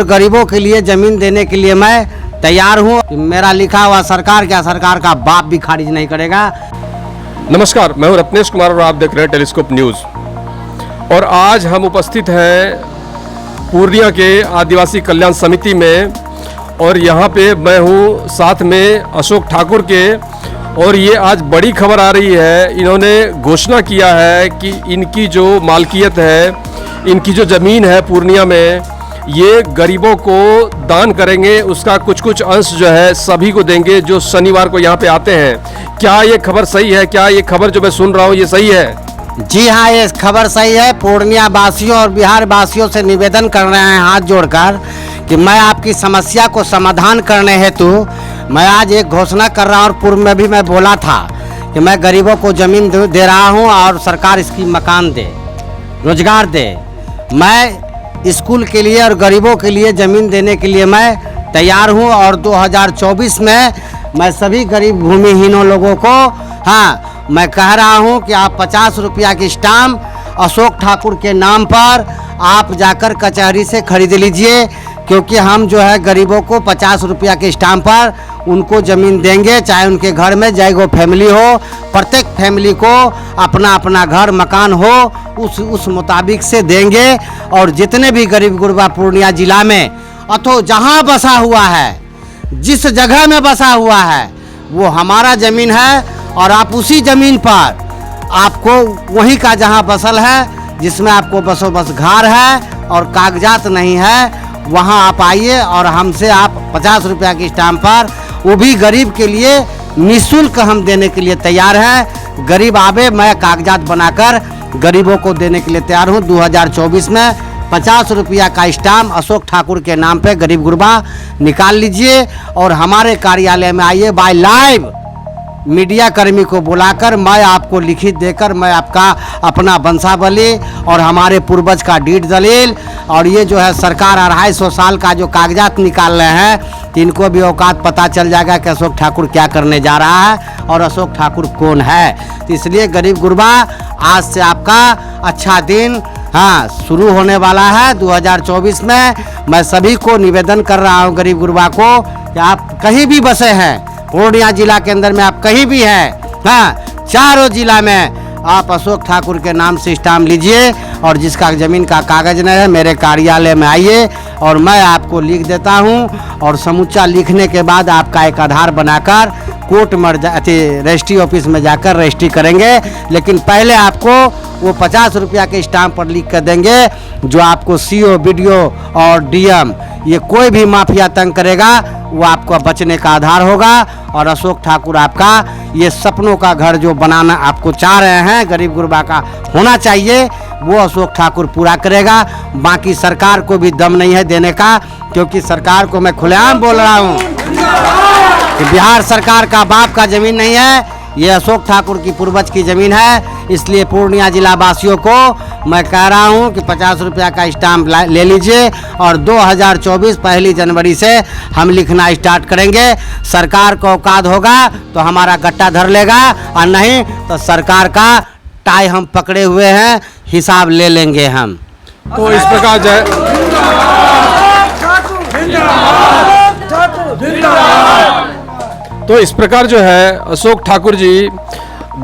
गरीबों के लिए जमीन देने के लिए मैं तैयार हूँ। मेरा लिखा हुआ सरकार क्या, सरकार का बाप भी खारिज नहीं करेगा। नमस्कार, मैं हूं रत्नेश कुमार और आप देख रहे हैं टेलीस्कोप न्यूज़। और आज हम उपस्थित हैं पूर्णिया के आदिवासी कल्याण समिति में और यहाँ पे मैं हूँ साथ में अशोक ठाकुर के। और ये आज बड़ी खबर आ रही है, इन्होंने घोषणा किया है कि इनकी जो मालकियत है, इनकी जो ज़मीन है पूर्णिया में, ये गरीबों को दान करेंगे। उसका कुछ अंश जो है सभी को देंगे जो शनिवार को यहाँ पे आते हैं। क्या ये खबर सही है? क्या ये खबर जो मैं सुन रहा हूँ ये सही है? जी हाँ, ये खबर सही है। पूर्णिया वासियों और बिहार वासियों से निवेदन कर रहे हैं हाथ जोड़कर कि मैं आपकी समस्या को समाधान करने हेतु मैं आज एक घोषणा कर रहा हूँ। और पूर्व में भी मैं बोला था कि मैं गरीबों को ज़मीन दे रहा हूँ और सरकार इसकी मकान दे, रोजगार दे। मैं स्कूल के लिए और गरीबों के लिए ज़मीन देने के लिए मैं तैयार हूँ। और 2024 में मैं सभी गरीब भूमिहीनों लोगों को मैं कह रहा हूँ कि आप 50 रुपया की स्टाम्प अशोक ठाकुर के नाम पर आप जाकर कचहरी से खरीद लीजिए, क्योंकि हम जो है गरीबों को 50 रुपया के स्टाम्प पर उनको ज़मीन देंगे। चाहे उनके घर में जाएगो फैमिली हो, प्रत्येक फैमिली को अपना अपना घर मकान हो, उस मुताबिक से देंगे। और जितने भी गरीब गुरबा पूर्णिया जिला में अथवा जहाँ बसा हुआ है, जिस जगह में बसा हुआ है, वो हमारा ज़मीन है। और आप उसी ज़मीन पर आपको वहीं का जहाँ बसल है, जिसमें आपको बसो बस घर है और कागजात नहीं है, वहाँ आप आइए और हमसे आप 50 रुपया की स्टाम्प पर, वो भी गरीब के लिए निःशुल्क हम देने के लिए तैयार हैं। गरीब आवे, मैं कागजात बनाकर गरीबों को देने के लिए तैयार हूँ। 2024 में 50 रुपया का स्टाम्प अशोक ठाकुर के नाम पे गरीब गुरबा निकाल लीजिए और हमारे कार्यालय में आइए। बाय लाइव मीडिया कर्मी को बुलाकर मैं आपको लिखित देकर मैं आपका अपना वंशावली और हमारे पूर्वज का डीड दलील और ये जो है सरकार 250 साल का जो कागजात निकाल रहे हैं, इनको भी औकात पता चल जाएगा कि अशोक ठाकुर क्या करने जा रहा है और अशोक ठाकुर कौन है। तो इसलिए गरीब गुरबा, आज से आपका अच्छा दिन शुरू होने वाला है। 2024 में मैं सभी को निवेदन कर रहा हूँ गरीब गुरबा को कि आप कहीं भी बसे हैं, पूर्णिया जिला के अंदर में आप कहीं भी हैं, चारों जिला में आप अशोक ठाकुर के नाम से स्टाम्प लीजिए और जिसका ज़मीन का कागज नहीं है मेरे कार्यालय में आइए और मैं आपको लिख देता हूं। और समूचा लिखने के बाद आपका एक आधार बनाकर कोर्ट में रजिस्ट्री ऑफिस में जाकर रजिस्ट्री करेंगे। लेकिन पहले आपको वो 50 रुपया के स्टाम्प पर लिख कर देंगे, जो आपको CO, BDO और DM ये कोई भी माफिया तंग करेगा वो आपको बचने का आधार होगा। और अशोक ठाकुर आपका ये सपनों का घर जो बनाना आपको चाह रहे हैं, गरीब गुरबा का होना चाहिए, वो अशोक ठाकुर पूरा करेगा। बाकी सरकार को भी दम नहीं है देने का, क्योंकि सरकार को मैं खुलेआम बोल रहा हूँ कि बिहार सरकार का बाप का ज़मीन नहीं है, ये अशोक ठाकुर की पूर्वज की ज़मीन है। इसलिए पूर्णिया जिला वासियों को मैं कह रहा हूं कि 50 रुपया का स्टाम्प ले लीजिए और 2024 1 जनवरी से हम लिखना स्टार्ट करेंगे। सरकार को औकात होगा तो हमारा गट्टा धर लेगा और नहीं तो सरकार का टाई हम पकड़े हुए हैं, हिसाब ले लेंगे हम। तो इस प्रकार जो है अशोक ठाकुर जी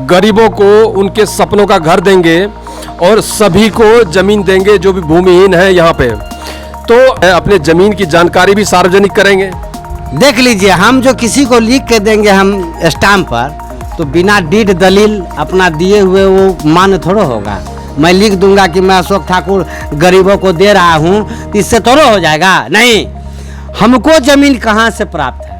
गरीबों को उनके सपनों का घर देंगे और सभी को ज़मीन देंगे जो भी भूमिहीन है यहाँ पे। तो अपने ज़मीन की जानकारी भी सार्वजनिक करेंगे। देख लीजिए, हम जो किसी को लिख के देंगे हम स्टाम्प पर, तो बिना डीड दलील अपना दिए हुए वो मान्य थोड़ा होगा। मैं लिख दूंगा कि मैं अशोक ठाकुर गरीबों को दे रहा हूँ, तो इससे थोड़ा हो जाएगा। नहीं, हमको ज़मीन कहाँ से प्राप्त है,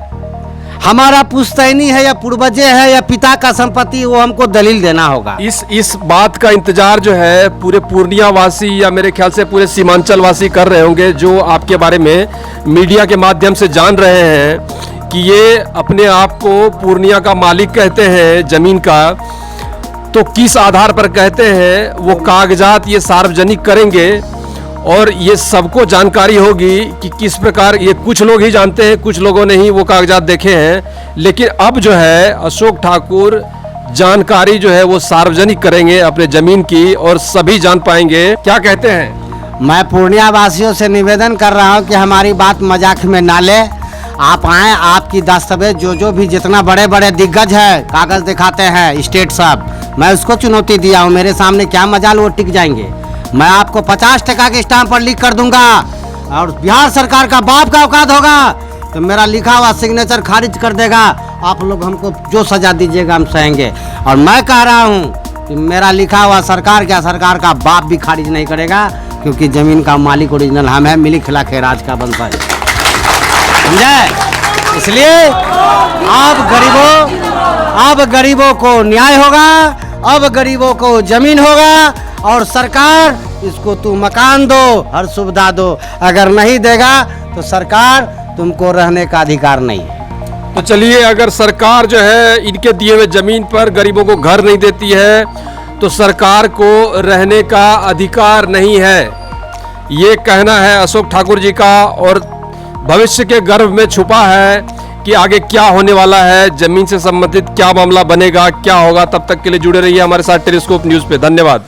हमारा पुश्तैनी है या पूर्वजे है या पिता का संपत्ति, वो हमको दलील देना होगा। इस बात का इंतजार जो है पूरे पूर्णिया वासी या मेरे ख्याल से पूरे सीमांचल वासी कर रहे होंगे, जो आपके बारे में मीडिया के माध्यम से जान रहे हैं कि ये अपने आप को पूर्णिया का मालिक कहते हैं ज़मीन का। तो किस आधार पर कहते हैं, वो कागजात ये सार्वजनिक करेंगे और ये सबको जानकारी होगी कि किस प्रकार, ये कुछ लोग ही जानते हैं, कुछ लोगों ने ही वो कागजात देखे हैं। लेकिन अब जो है अशोक ठाकुर जानकारी जो है वो सार्वजनिक करेंगे अपने ज़मीन की और सभी जान पाएंगे। क्या कहते हैं? मैं पूर्णिया वासियों से निवेदन कर रहा हूं कि हमारी बात मजाक में ना ले। आप आए, आपकी दस्तावेज जो भी जितना बड़े बड़े दिग्गज है कागज़ दिखाते हैं स्टेट सब, मैं उसको चुनौती दिया हूं। मेरे सामने क्या मजाल वो टिक जाएंगे। मैं आपको 50% के स्टाम्प पर लिख कर दूंगा और बिहार सरकार का बाप का औकात होगा तो मेरा लिखा हुआ सिग्नेचर खारिज कर देगा। आप लोग हमको जो सजा दीजिएगा हम सहेंगे। और मैं कह रहा हूँ कि मेरा लिखा हुआ सरकार क्या, सरकार का बाप भी खारिज नहीं करेगा, क्योंकि ज़मीन का मालिक ओरिजिनल हम है, मिली खिला के राज का वंशज, समझे। इसलिए अब गरीबों को न्याय होगा, अब गरीबों को ज़मीन होगा और सरकार इसको तू मकान दो, हर सुविधा दो। अगर नहीं देगा तो सरकार तुमको रहने का अधिकार नहीं है। तो चलिए, अगर सरकार जो है इनके दिए हुए ज़मीन पर गरीबों को घर नहीं देती है तो सरकार को रहने का अधिकार नहीं है, ये कहना है अशोक ठाकुर जी का। और भविष्य के गर्भ में छुपा है कि आगे क्या होने वाला है, ज़मीन से संबंधित क्या मामला बनेगा, क्या होगा। तब तक के लिए जुड़े रहिए हमारे साथ टेलीस्कोप न्यूज़ पे। धन्यवाद।